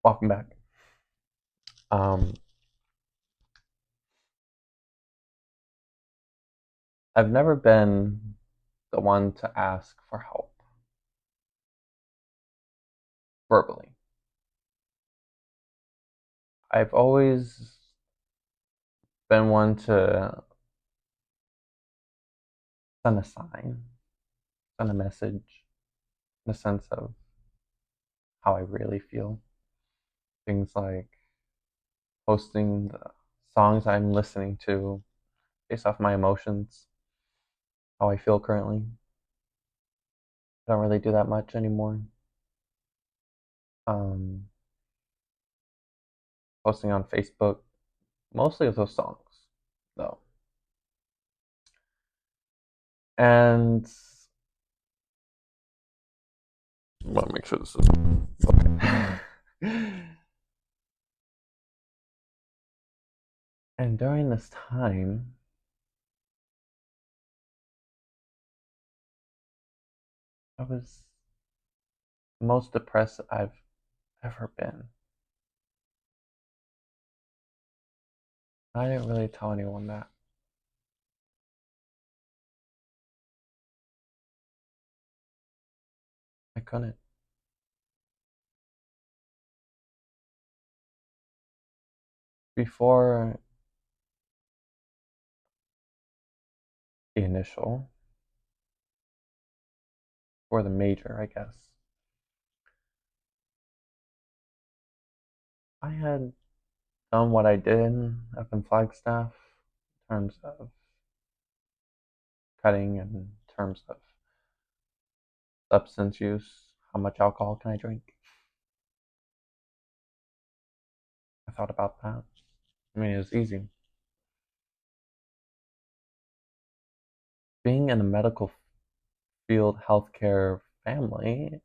Welcome back. Um, I've never been the one to ask for help verbally. I've always been one to send a sign, send a message in the sense of how I really feel. Things like posting the songs I'm listening to based off my emotions, how I feel currently. I don't really do that much anymore. Um, Posting on Facebook, mostly of those songs, though. And I want to make sure this is okay. And during this time, I was the most depressed I've ever been. I didn't really tell anyone that. I couldn't. Before the initial, or the major, I guess, I had done what I did up in Flagstaff in terms of cutting, in terms of substance use. How much alcohol can I drink? I thought about that. I mean, it was easy. Being in a medical field, healthcare family,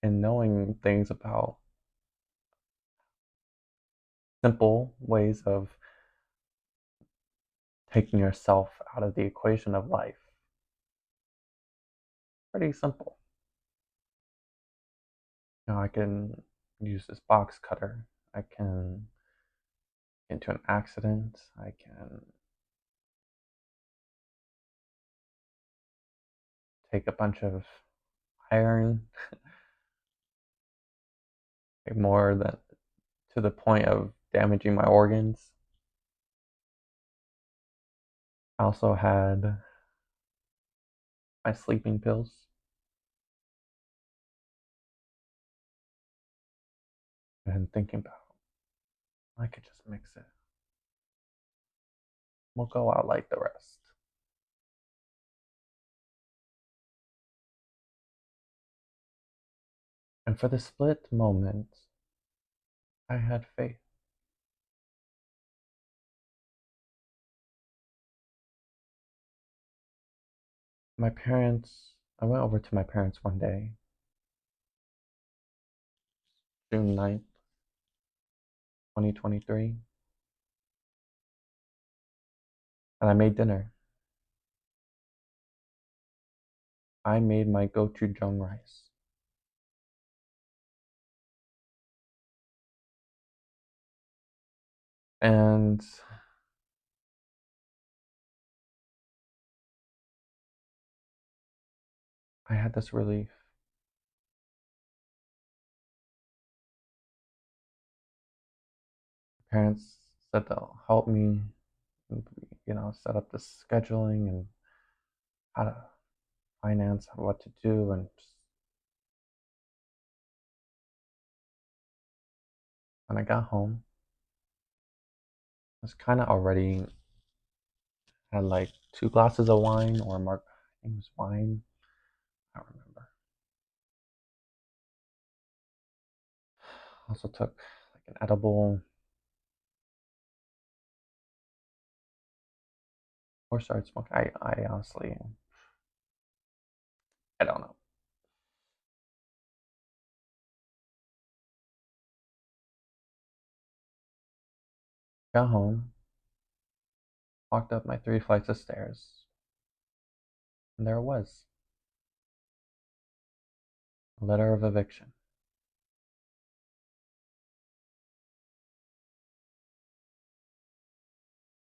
and knowing things about simple ways of taking yourself out of the equation of life. Pretty simple. I can use this box cutter. I can get into an accident. I can take a bunch of iron, more than to the point of damaging my organs. I also had my sleeping pills. And thinking about, I could just mix it. We'll go out like the rest. And for the split moment, I had faith. My parents, I went over to my parents one day, June 9th, 2023, and I made dinner. I made my gochujang rice. And I had this relief. Parents said they'll help me, set up the scheduling and how to finance, what to do. And when I got home, I was kind of already had like 2 glasses of wine or I think it was wine. I don't remember. Also took like an edible or started smoking. I honestly, I don't know. Got home, walked up my 3 flights of stairs, and there it was, a letter of eviction.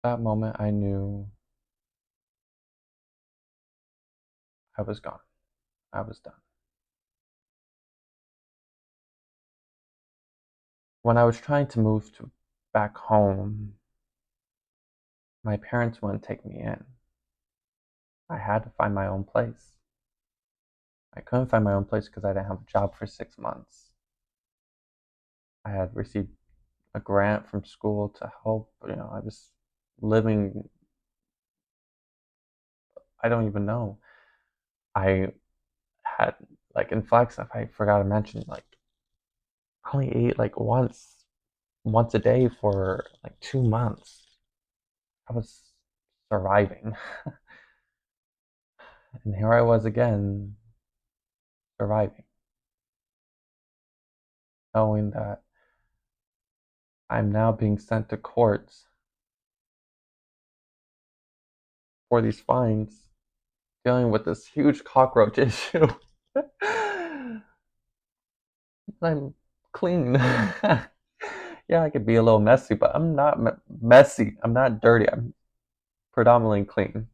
That moment, I knew I was gone. I was done. When I was trying to move to back home, my parents wouldn't take me in. I had to find my own place. I couldn't find my own place because I didn't have a job for 6 months. I had received a grant from school to help. I was living, I don't even know. I had, like, in Flagstaff, I forgot to mention, like, I only ate like once a day for like 2 months. I was surviving. And here I was again, surviving, knowing that I'm now being sent to court for these fines, dealing with this huge cockroach issue. I'm clean. Yeah, I could be a little messy, but I'm not messy. I'm not dirty. I'm predominantly clean.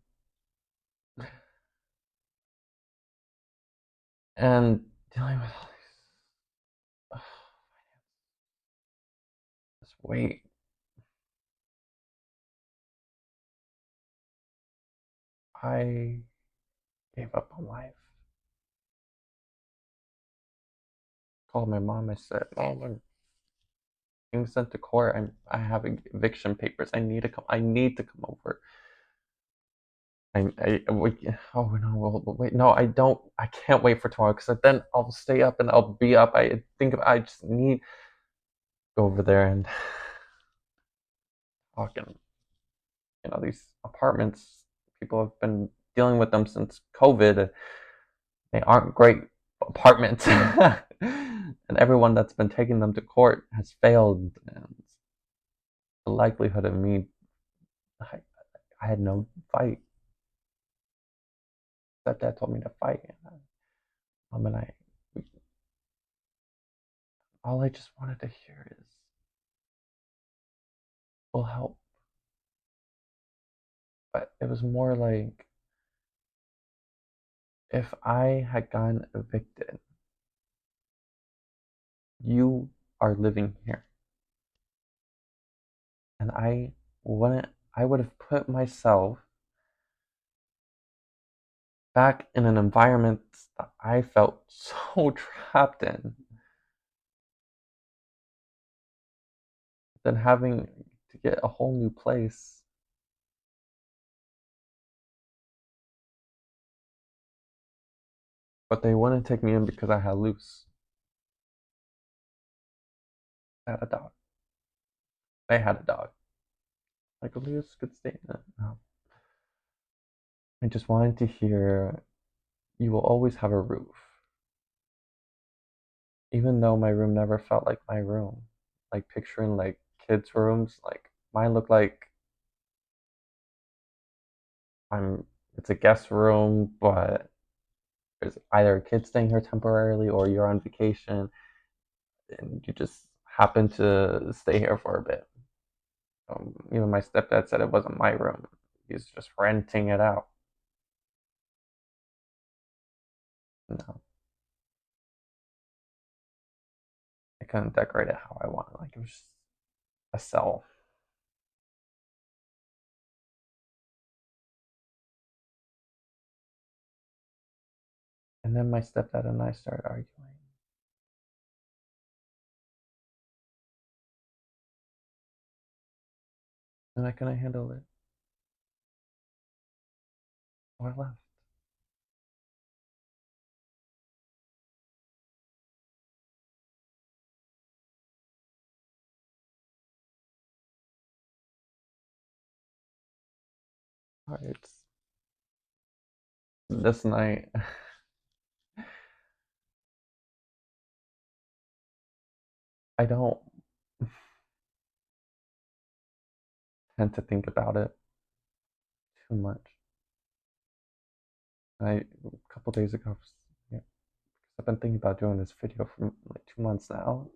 And dealing with all this weight, I gave up on life. Called my mom. I said, "Mom, I'm being sent to court. I have eviction papers. I need to come. I need to come over." Wait, oh no, wait, no, I don't. I can't wait for tomorrow because then I'll stay up and I'll be up. I just need to go over there and talk. And these apartments, people have been dealing with them since COVID. They aren't great apartments. And everyone that's been taking them to court has failed. And the likelihood of me, I, I had no fight. Stepdad told me to fight. Mom and I, all I just wanted to hear is, "We'll help." But it was more like, if I had gotten evicted, you are living here. And wouldn't, I would have put myself back in an environment that I felt so trapped in, than having to get a whole new place. But they wouldn't take me in because I had Luce. I had a dog. They had a dog. Like, Luce could stay in it. No. I just wanted to hear, "You will always have a roof." Even though my room never felt like my room. Like, picturing like kids' rooms, like mine looked like I'm it's a guest room, but there's either a kid staying here temporarily or you're on vacation and you just happen to stay here for a bit. Even my stepdad said it wasn't my room. He's just renting it out. No, I couldn't decorate it how I wanted. Like, it was just a cell. And then my stepdad and I started arguing. And I couldn't handle it. So I left. It's this night. I don't tend to think about it too much. A couple days ago, yeah, I've been thinking about doing this video for like 2 months now.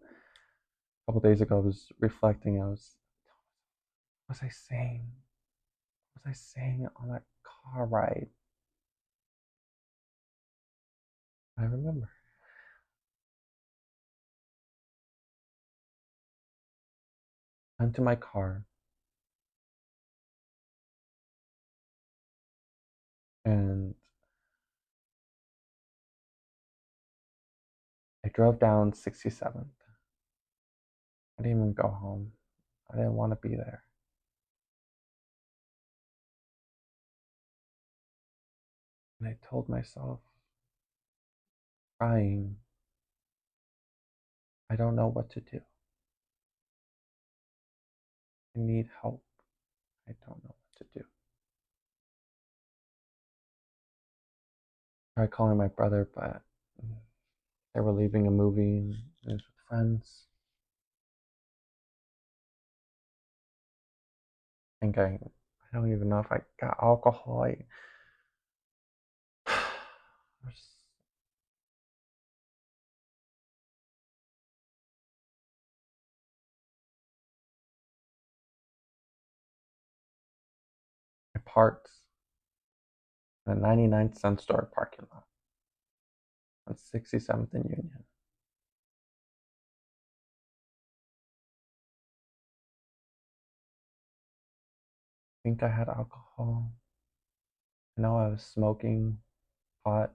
A couple days ago, I was reflecting. What was I saying? What was I saying on that car ride? I remember. I went to my car and I drove down 67th. I didn't even go home. I didn't want to be there. And I told myself, crying, I don't know what to do. I need help. I don't know what to do. I tried calling my brother, but they were leaving a movie and it was with friends. I don't even know if I got alcohol. I parked in a 99-cent store parking lot on 67th and Union. I think I had alcohol. I know I was smoking pot.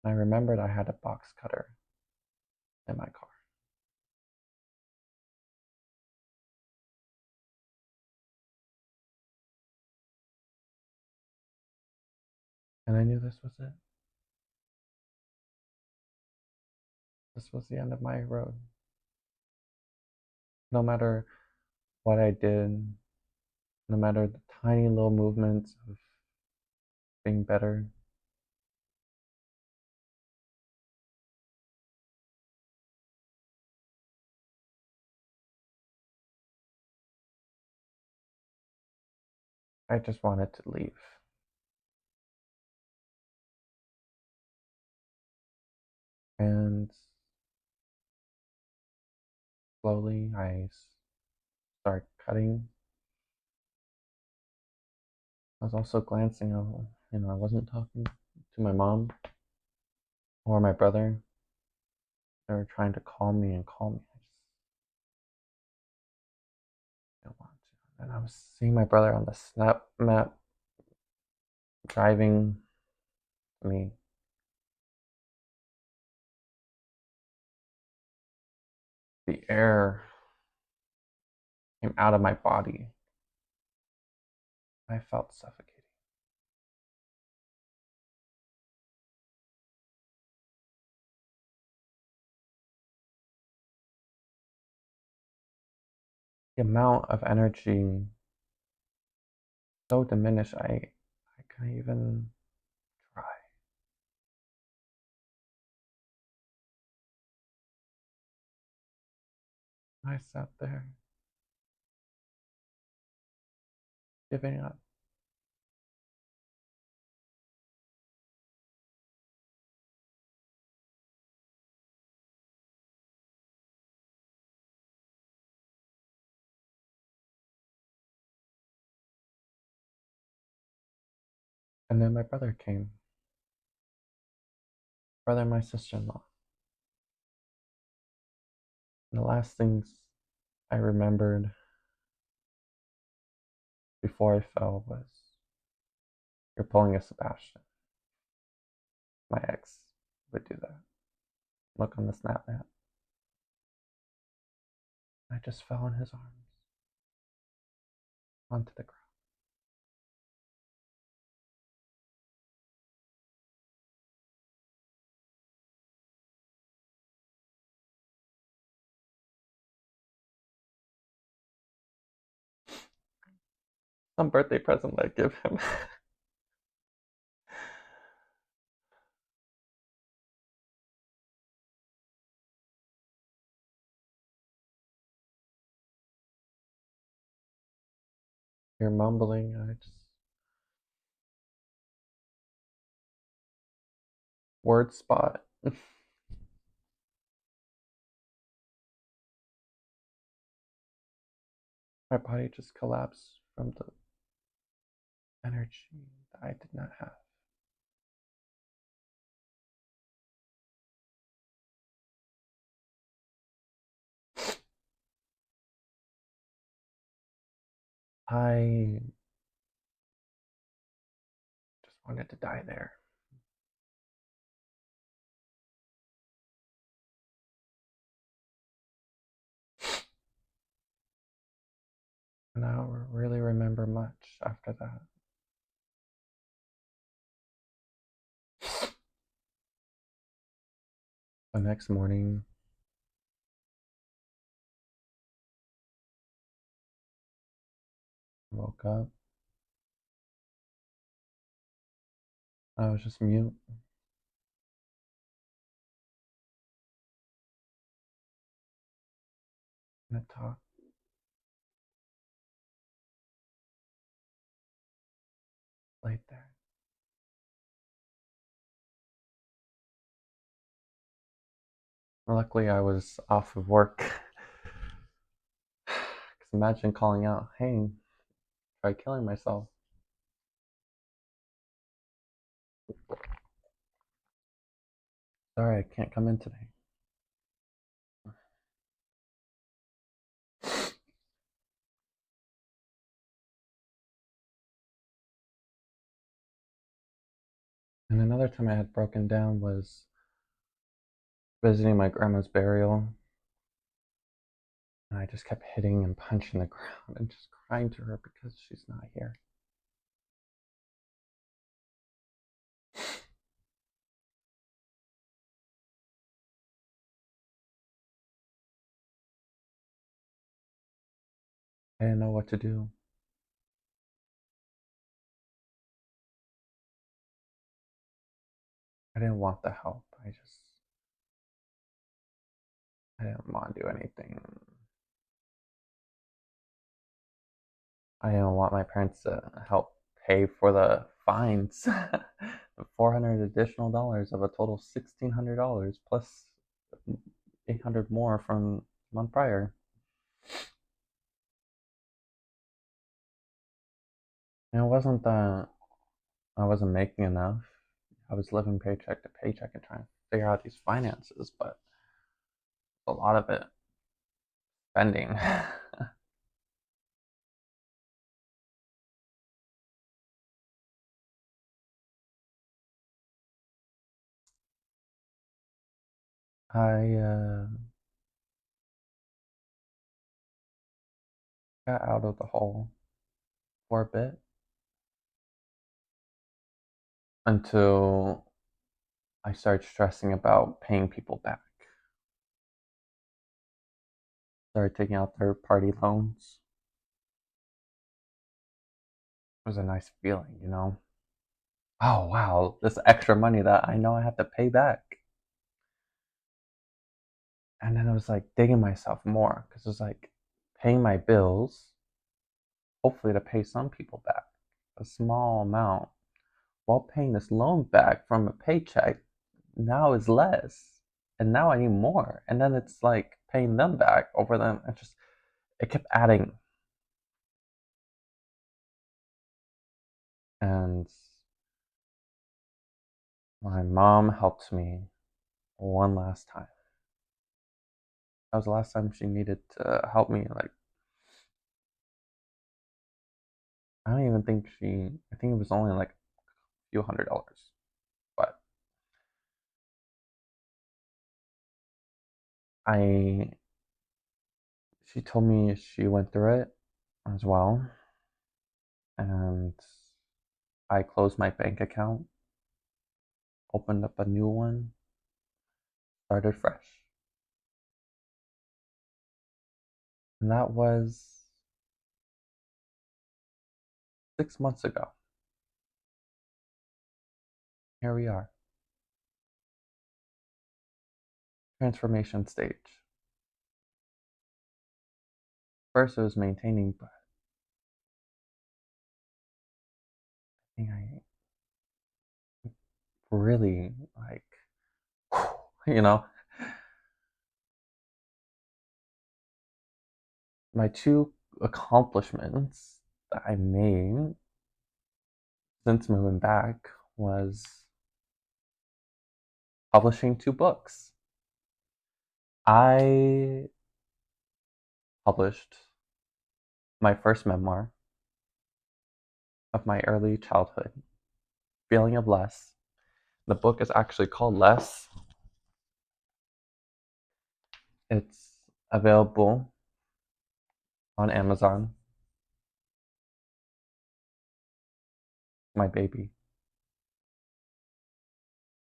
I remembered I had a box cutter in my car. And I knew this was it. This was the end of my road. No matter what I did, no matter the tiny little movements of being better, I just wanted to leave. And slowly I start cutting. I was also glancing out, I wasn't talking to my mom or my brother. They were trying to call me and call me. I just didn't want to. And I was seeing my brother on the snap map driving me. The air came out of my body. I felt suffocating. The amount of energy so diminished, I couldn't even try. I sat there, giving up. And then my brother came. Brother and my sister-in-law. And the last things I remembered before I fell was, "You're pulling a Sebastian." My ex would do that. Look on the snap map. I just fell in his arms onto the ground. Some birthday present I'd give him. You're mumbling. I just word spot. My body just collapsed from the energy that I did not have. I just wanted to die there. And I don't really remember much after that. The next morning, I woke up. I was just mute. And I talked. Laid there. Luckily, I was off of work. Because imagine calling out, hey, try killing myself. Sorry, I can't come in today. And another time I had broken down was visiting my grandma's burial. And I just kept hitting and punching the ground and just crying to her because she's not here. I didn't know what to do. I didn't want the help. I didn't want to do anything. I didn't want my parents to help pay for the fines. The $400 additional dollars of a total $1,600 plus 800 more from the month prior. And it wasn't that I wasn't making enough. I was living paycheck to paycheck and trying to figure out these finances, but a lot of it spending. I got out of the hole for a bit until I started stressing about paying people back. Started taking out third party loans. It was a nice feeling, you know? Oh, wow, this extra money that I know I have to pay back. And then it was like digging myself more because it was like paying my bills, hopefully to pay some people back a small amount, while paying this loan back from a paycheck now is less. And now I need more. And then it's like paying them back over them. It kept adding. And my mom helped me one last time. That was the last time she needed to help me. Like, I don't even think I think it was only like a few $100s. But I, she told me she went through it as well. And I closed my bank account, opened up a new one, started fresh. And that was 6 months ago. Here we are. Transformation stage. First, it was maintaining, but I think I really like, you know, my two accomplishments that I made since moving back was publishing 2 books. I published my first memoir of my early childhood, Feeling of Less. The book is actually called Less. It's available on Amazon. My baby.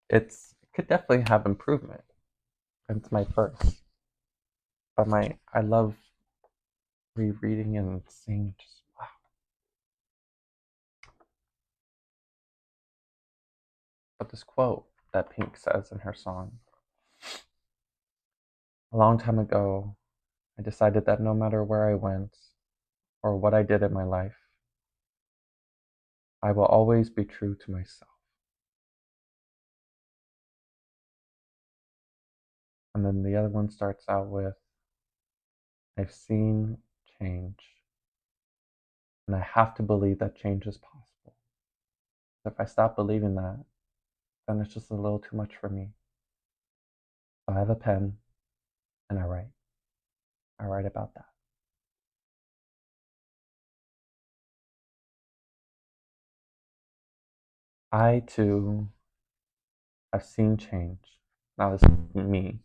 It could definitely have improvement. It's my first. But I love rereading and seeing just wow. But this quote that Pink says in her song. A long time ago, I decided that no matter where I went or what I did in my life, I will always be true to myself. And then the other one starts out with, I've seen change, and I have to believe that change is possible. If I stop believing that, then it's just a little too much for me. So I have a pen and I write. I write about that. I too have seen change. Now this is me,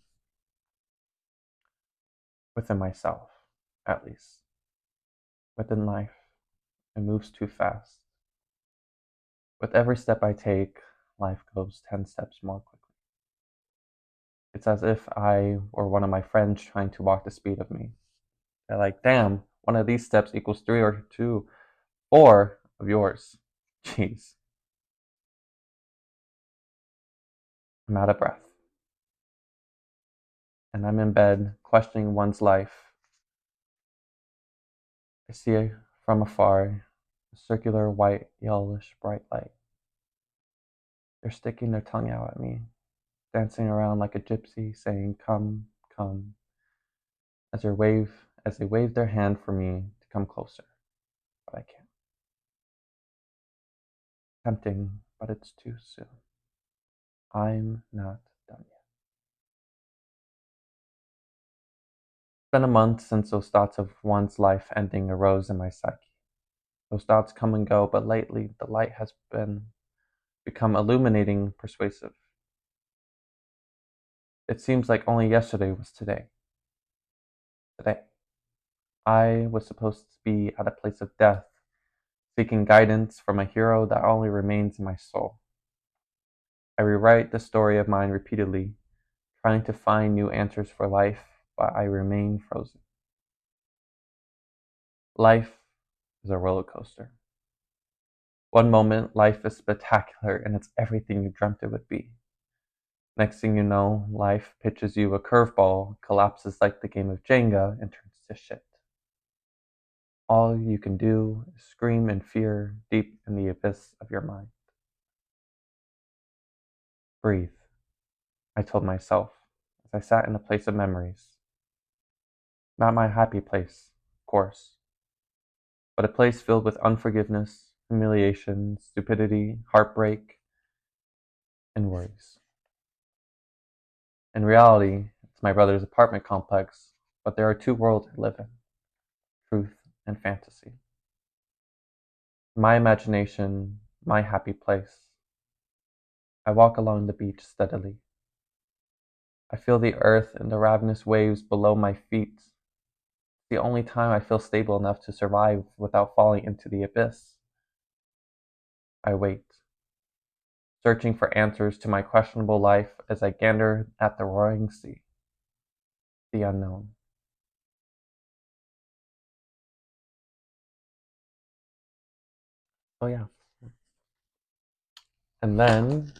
within myself, at least. Within life, it moves too fast. With every step I take, life goes 10 steps more quickly. It's as if I or one of my friends trying to walk the speed of me. They're like, damn, one of these steps equals 3 or 2, 4 of yours. Jeez. I'm out of breath. And I'm in bed, questioning one's life. I see from afar a circular white, yellowish bright light. They're sticking their tongue out at me, dancing around like a gypsy, saying, come, come, as they wave their hand for me to come closer. But I can't. Tempting, but it's too soon. I'm not done yet. It's been a month since those thoughts of one's life ending arose in my psyche. Those thoughts come and go, but lately the light has become illuminating, persuasive. It seems like only yesterday was today. Today. I was supposed to be at a place of death, seeking guidance from a hero that only remains in my soul. I rewrite the story of mine repeatedly, trying to find new answers for life, but I remain frozen. Life is a roller coaster. One moment, life is spectacular and it's everything you dreamt it would be. Next thing you know, life pitches you a curveball, collapses like the game of Jenga, and turns to shit. All you can do is scream in fear deep in the abyss of your mind. Breathe, I told myself as I sat in a place of memories. Not my happy place, of course, but a place filled with unforgiveness, humiliation, stupidity, heartbreak, and worries. In reality, it's my brother's apartment complex, but there are 2 worlds I live in, truth and fantasy. My imagination, my happy place. I walk along the beach steadily. I feel the earth and the ravenous waves below my feet. It's the only time I feel stable enough to survive without falling into the abyss. I wait, searching for answers to my questionable life as I gander at the roaring sea, the unknown. Oh yeah. And then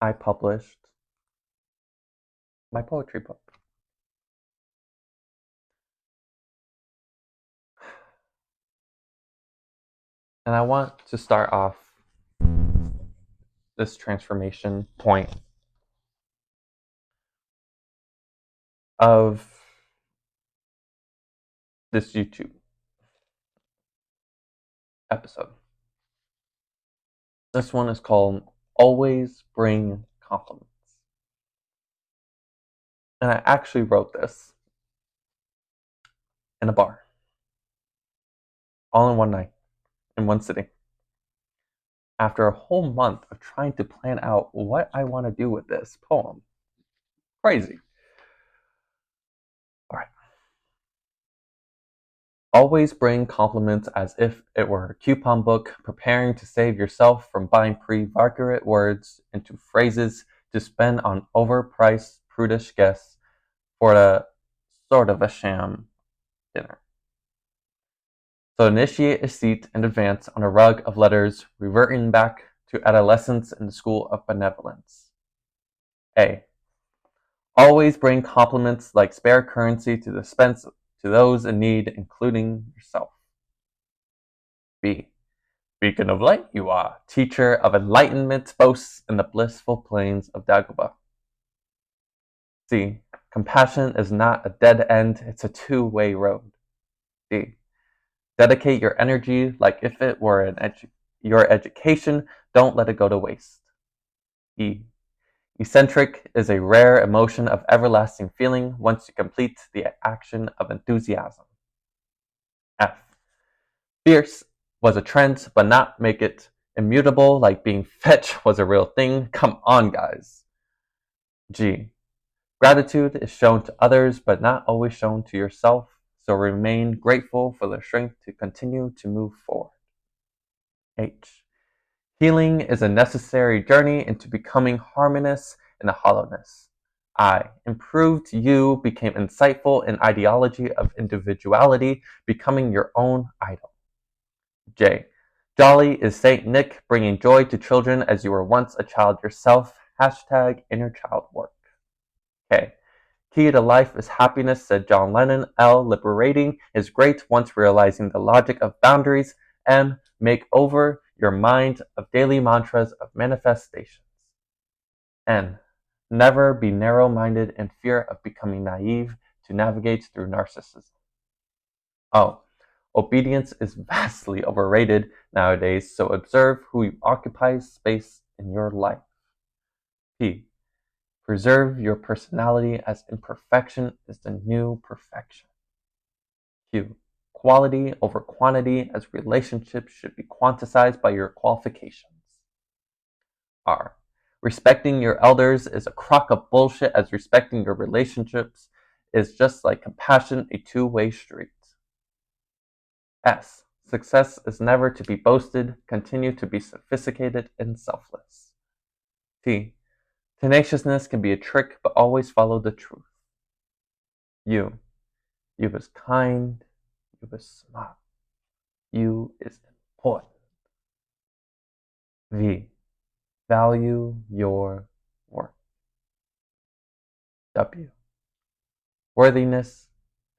I published my poetry book. And I want to start off this transformation point of this YouTube episode. This one is called Always Bring Compliments. And I actually wrote this in a bar, all in one night, in one sitting. After a whole month of trying to plan out what I want to do with this poem. Crazy. All right. Always bring compliments as if it were a coupon book, preparing to save yourself from buying pre-varicate words into phrases to spend on overpriced, prudish guests for a sort of a sham dinner. So initiate a seat in advance on a rug of letters, reverting back to adolescence in the school of benevolence. A. Always bring compliments like spare currency to dispense to those in need, including yourself. B. Beacon of light you are, teacher of enlightenment boasts in the blissful plains of Dagobah. C. Compassion is not a dead end, it's a two-way road. D. Dedicate your energy like if it were your education, don't let it go to waste. E. Eccentric is a rare emotion of everlasting feeling once you complete the action of enthusiasm. F. Fierce was a trend, but not make it immutable like being fetch was a real thing. Come on, guys. G. Gratitude is shown to others, but not always shown to yourself, so remain grateful for the strength to continue to move forward. H. Healing is a necessary journey into becoming harmonious in the hollowness. I. Improved you became insightful in ideology of individuality, becoming your own idol. J. Jolly is Saint Nick, bringing joy to children as you were once a child yourself. Hashtag inner child work. K. Key to life is happiness, said John Lennon. L. Liberating is great once realizing the logic of boundaries. M. Make over your mind of daily mantras of manifestations. N. Never be narrow-minded in fear of becoming naive to navigate through narcissism. O. Obedience is vastly overrated nowadays, so observe who occupies space in your life. P. Preserve your personality as imperfection is the new perfection. Q. Quality over quantity as relationships should be quantized by your qualifications. R. Respecting your elders is a crock of bullshit as respecting your relationships is just like compassion, a two-way street. S. Success is never to be boasted, continue to be sophisticated and selfless. T. Tenaciousness can be a trick, but always follow the truth. U. You is kind, you is smart, you is important. V. Value your work. W. Worthiness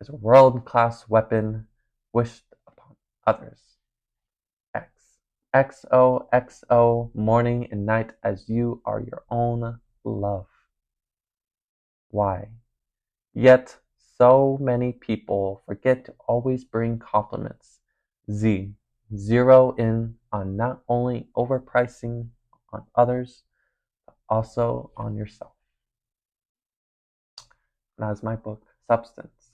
is a world-class weapon wished upon others. X. XOXO, morning and night as you are your own love. Y. Yet so many people forget to always bring compliments. Z. Zero in on not only overpricing on others, but also on yourself. And that's my book, Substance.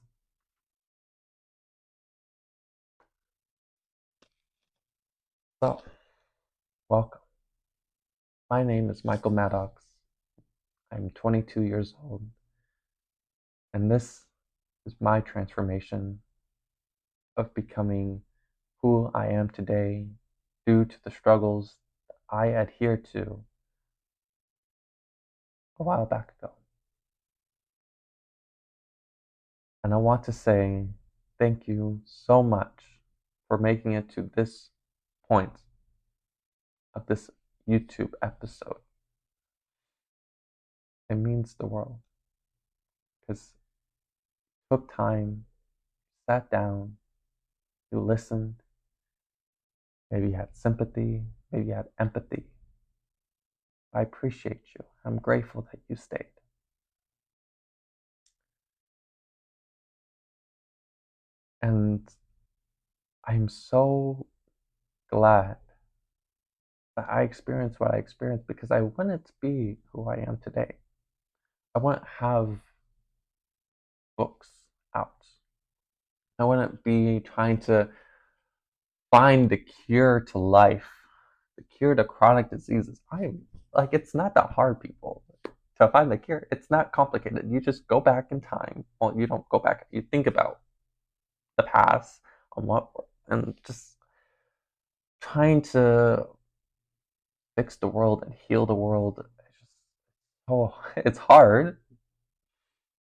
So, welcome. My name is Michael Maddox. I'm 22 years old, and this is my transformation of becoming who I am today due to the struggles I adhered to a while back ago. And I want to say thank you so much for making it to this point of this YouTube episode. It means the world because you took time, sat down, you listened, maybe you had sympathy, maybe you had empathy. I appreciate you. I'm grateful that you stayed. And I'm so glad that I experienced what I experienced because I wouldn't be who I am today. I wouldn't have books out. I wouldn't be trying to find the cure to life, the cure to chronic diseases. It's not that hard, people, to find the cure. It's not complicated. You just go back in time. Well, you don't go back. You think about the past on what, and just trying to fix the world and heal the world. It's just, oh, it's hard,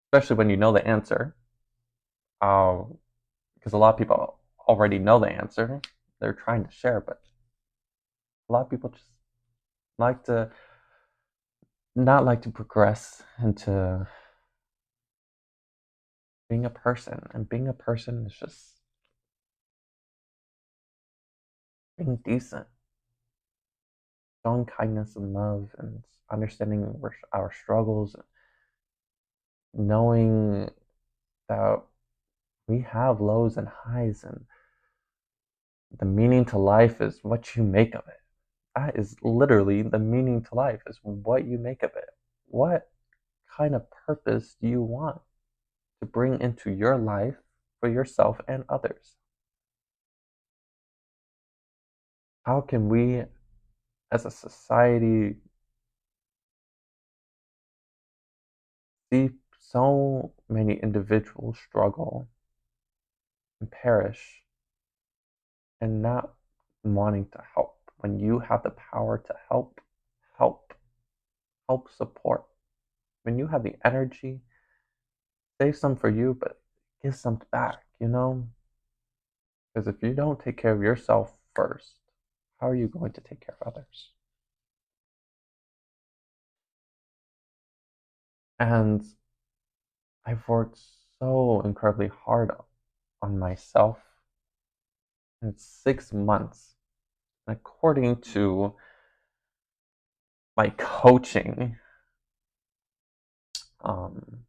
especially when you know the answer. Because a lot of people already know the answer. They're trying to share, but a lot of people just like to not like to progress into being a person. And being a person is just being decent, showing kindness and love, and understanding our struggles, knowing that we have lows and highs, and the meaning to life is what you make of it. That is literally the meaning to life, is what you make of it. What kind of purpose do you want to bring into your life for yourself and others? How can we as a society see so many individuals struggle and perish and not wanting to help when you have the power to help, help support? When you have the energy, save some for you, but give some back. Because if you don't take care of yourself first, how are you going to take care of others? And I've worked so incredibly hard on myself. And it's 6 months. And according to my coaching um,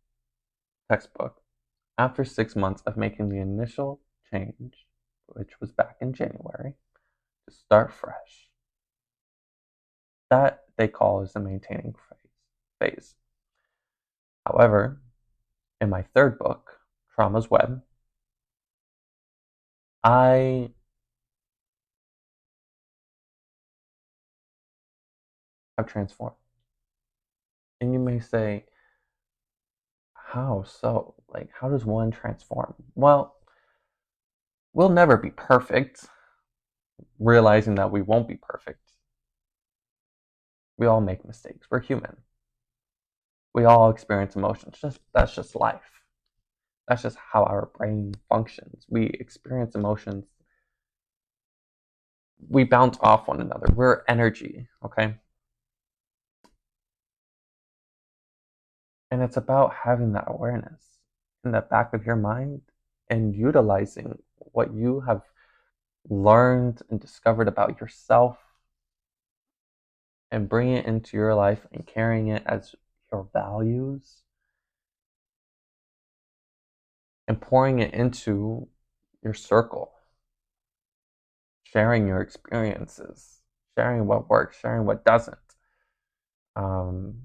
textbook, after 6 months of making the initial change, which was back in January, to start fresh, that they call is the maintaining phase. However, in my third book, Trauma's Web, I have transformed. And you may say, how so? Like, how does one transform? Well, we'll never be perfect, realizing that we won't be perfect. We all make mistakes. We're human. We all experience emotions. That's just life. That's just how our brain functions. We experience emotions. We bounce off one another. We're energy, okay? And it's about having that awareness in the back of your mind and utilizing what you have learned and discovered about yourself and bringing it into your life and carrying it as your values and pouring it into your circle, sharing your experiences, sharing what works, sharing what doesn't. Um,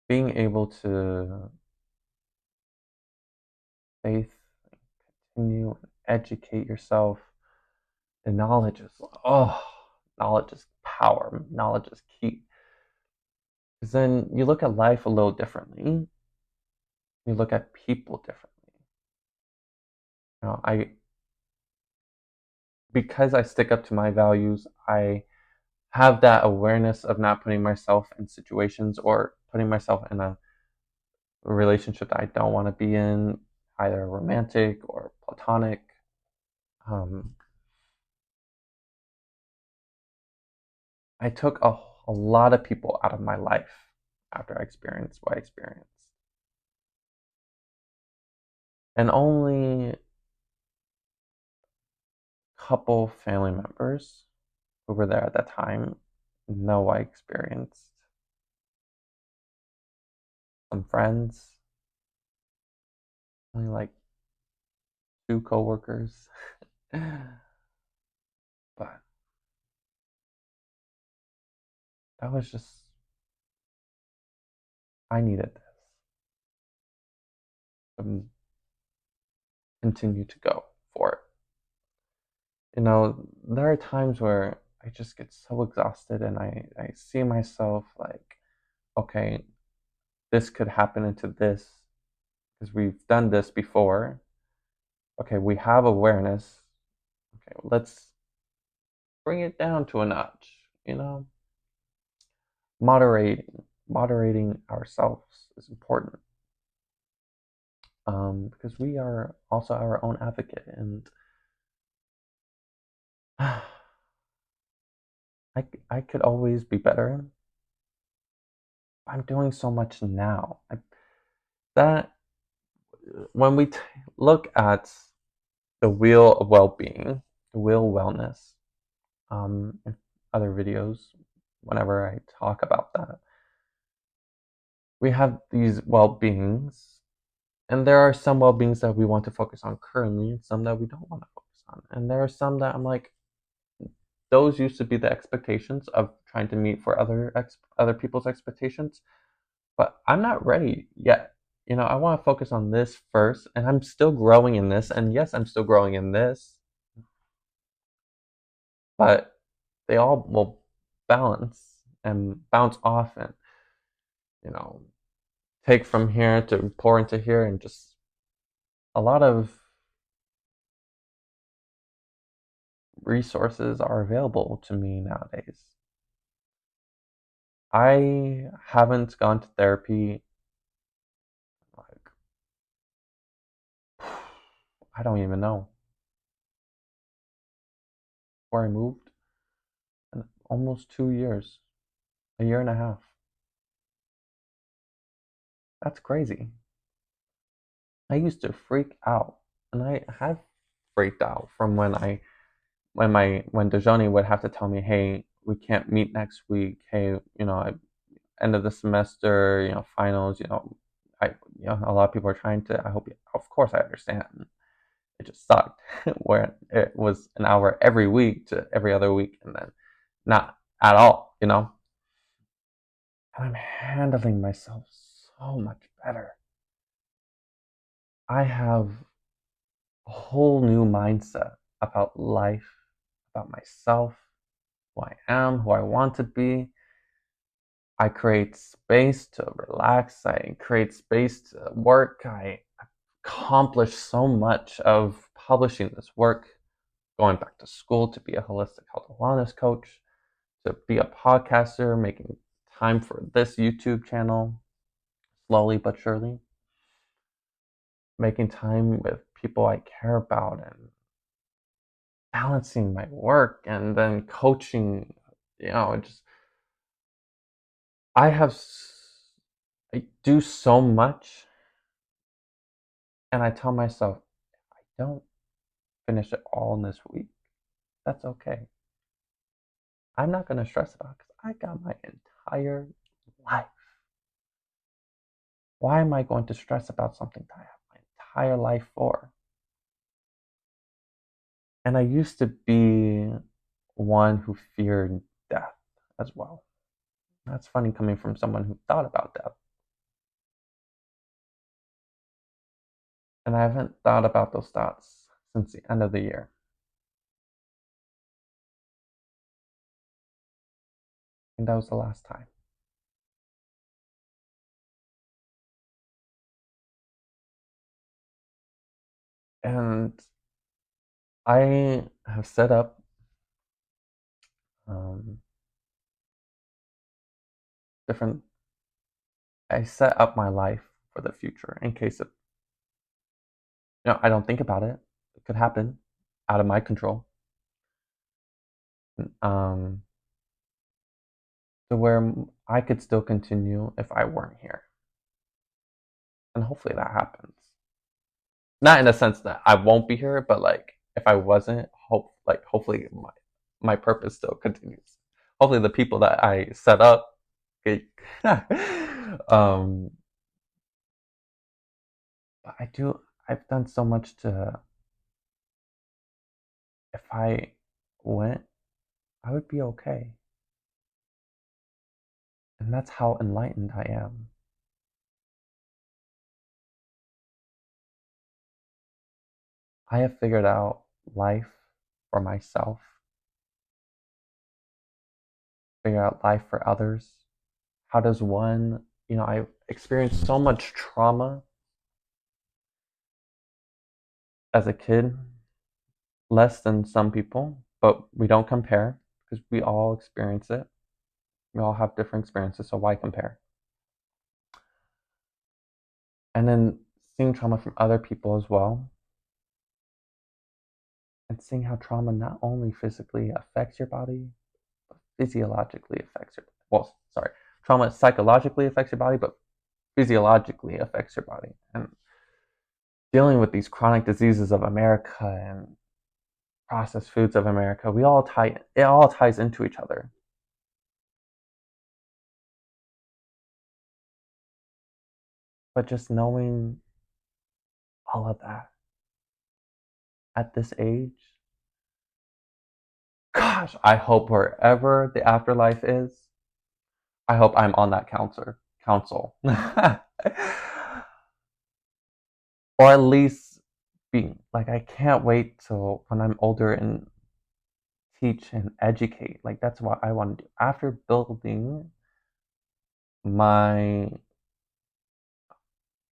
Being able to faith, continue, and educate yourself. And knowledge is power. Knowledge is key. Because then you look at life a little differently. You look at people differently. I because I stick up to my values, I have that awareness of not putting myself in situations or putting myself in a relationship that I don't want to be in, either romantic or platonic. Um, I took a lot of people out of my life after I experienced what I experienced. And only a couple family members who were there at that time know I experienced. Some friends, only like 2 coworkers. But that was just, I needed this to continue to go for it. There are times where I just get so exhausted and I see myself like, okay, this could happen into this because we've done this before. Okay, we have awareness. Okay, let's bring it down to a notch, you know? Moderating ourselves is important. Because we are also our own advocate, and I could always be better. I'm doing so much now. That when we look at the wheel of well-being, the wheel of wellness, in other videos, whenever I talk about that, we have these well-beings, and there are some well-beings that we want to focus on currently, and some that we don't want to focus on, and there are some that I'm like, those used to be the expectations of trying to meet for other people's expectations, but I'm not ready yet. I want to focus on this first, and I'm still growing in this, and yes, I'm still growing in this, but they all will balance and bounce off and, you know, take from here to pour into here, and just a lot of resources are available to me nowadays. I haven't gone to therapy like, I don't even know, where I moved in almost 2 years, a year and a half. That's crazy. I used to freak out, and I have freaked out from when Dejani would have to tell me, "Hey, we can't meet next week. Hey, end of the semester, finals. A lot of people are trying to. I hope, of course, I understand. It just sucked where it was an hour every week to every other week, and then not at all. And I'm handling myself so much better. I have a whole new mindset about life, about myself, who I am, who I want to be. I create space to relax. I create space to work. I accomplish so much of publishing this work, going back to school to be a holistic health and wellness coach, to be a podcaster, making time for this YouTube channel, slowly but surely, making time with people I care about, and balancing my work and then coaching. Just I have I do so much, and I tell myself, I don't finish it all in this week. That's okay. I'm not going to stress about it because I got my entire life. Why am I going to stress about something that I have my entire life for? And I used to be one who feared death as well. That's funny coming from someone who thought about death. And I haven't thought about those thoughts since the end of the year. And that was the last time. And I have set up um, different, I set up my life for the future in case of, I don't think about it. It could happen out of my control. Um, to where I could still continue if I weren't here. And hopefully that happens. Not in the sense that I won't be here, but like if I wasn't, hopefully my purpose still continues. Hopefully the people that I set up um but I I've done so much to, if I went, I would be okay. And that's how enlightened I am. I have figured out life for myself, figure out life for others. How does one, I experienced so much trauma as a kid, less than some people, but we don't compare because we all experience it. We all have different experiences, so why compare? And then seeing trauma from other people as well, and seeing how trauma not only physically affects your body, but physiologically affects your, well, sorry, trauma psychologically affects your body, but physiologically affects your body. And dealing with these chronic diseases of America and processed foods of America, it all ties into each other. But just knowing all of that at this age, gosh, I hope wherever the afterlife is, I hope I'm on that council. Or at least be like, I can't wait till when I'm older and teach and educate. Like that's what I want to do. After building my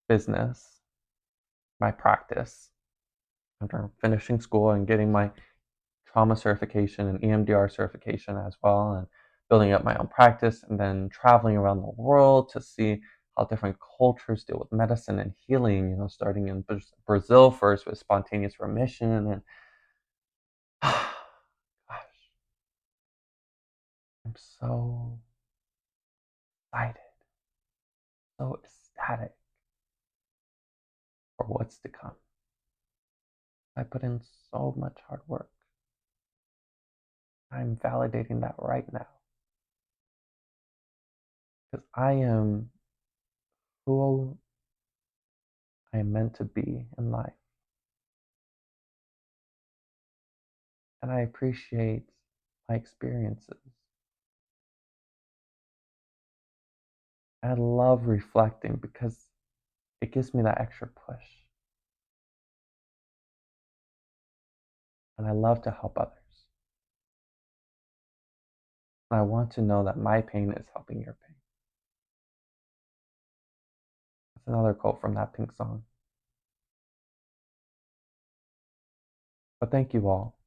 business, my practice, after finishing school and getting my trauma certification and EMDR certification as well, and building up my own practice, and then traveling around the world to see how different cultures deal with medicine and healing, starting in Brazil first with spontaneous remission. And gosh, I'm so excited, so ecstatic for what's to come. I put in so much hard work. I'm validating that right now because I am who I am meant to be in life. And I appreciate my experiences. I love reflecting because it gives me that extra push. And I love to help others. And I want to know that my pain is helping your pain. That's another quote from that Pink song. But thank you all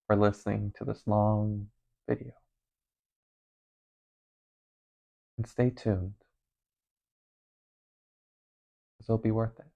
for listening to this long video. And stay tuned, because it'll be worth it.